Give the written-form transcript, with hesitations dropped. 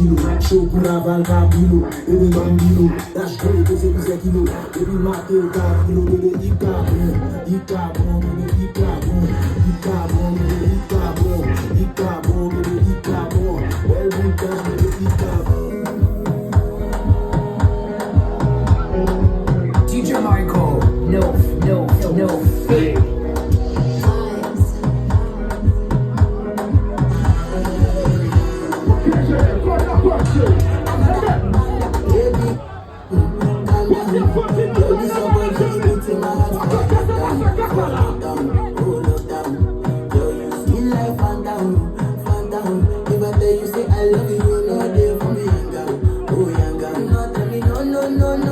kilo. Show pura valcabilo, baby bambino. Dash kilo, que c'est 10 kilo. Baby Mateo Cabilo, baby Icabon, Icabon, baby Icabon, Icabon, baby Icabon, Icabon, baby Icabon. Well, we dash, baby Icabon. DJ Michael, no fake. I love you, no, they for me, young girl. Oh, young girl. No, tell me no, no, no, no.